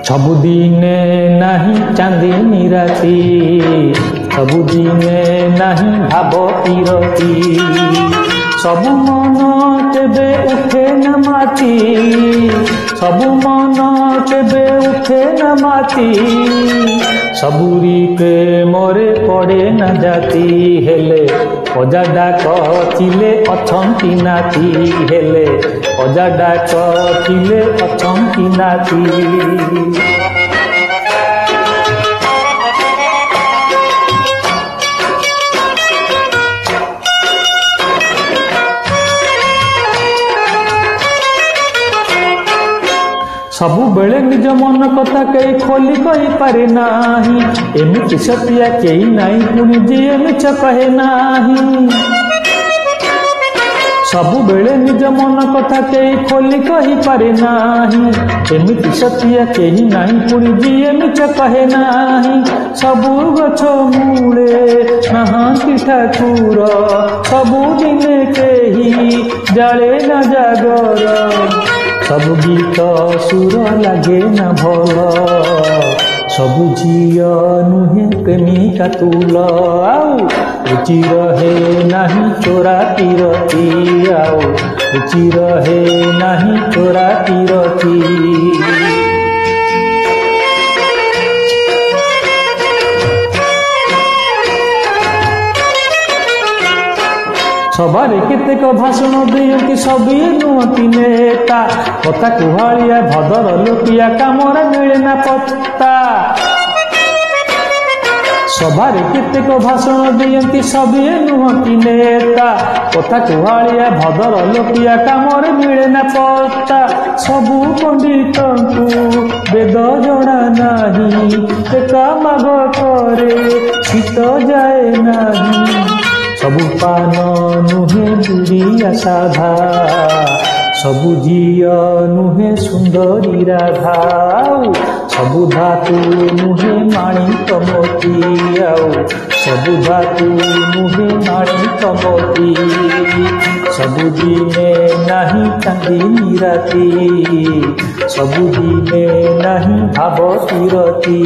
सबुदिने नहीं चांदनी राती, सबुदिने नहीं भाव पीरती, सबु मन केबे उठे न माती, सबु मन केबे उठे न माती, सबुरी के मोरे पड़े न जाती, हेले अजा डाक थिले अछंती नाती, हेले अजा डाक थिले अछंती नाती। सबु बेले निज मन कथा कई खोली कही पारे नाही, एमिति सतिया केही नाई पुणी जी मिछ कहे नाही। सबु बेले निज मन कथा कई खोली कही पारे नाही, एमिति सतिया केही नाई पुणी जी मिछ कहे नाही। सबु गछ मूले नाहांती ठाकुर, सबु दिने केही जाले न जागर, सबु गीत सुर लगे न भल, सबु झिया नुहे प्रेमिका तुल, आउ रुचि रहे नहीं चोरा पीरती, आउ रुचि रहे नहीं चोरा पीरती। सबारे केतेक भाषण दियंती सबी नुहति नेता, कथा कुहालिया भदर लोकिया कामरा मिले ना पत्ता। सबारे केतेक भाषण दियंती सबी नुहति नेता, कथा कुहालिया भदर लोकिया कामरे मिले ना पत्ता। सबु पंडितंकु वेद जणा नाही, एका माग करे शीत जाए नाही, सबु पान नुहे बुढ़िया साधा, सबु झिया नुहे सुंदरी राधा, सबु धातु नुहे माणिक मोती, सबु धातु नुहे माणिक मोती, सबु दिने नहीं चांदनी राती, सबु दिने नहीं भाव पीरती।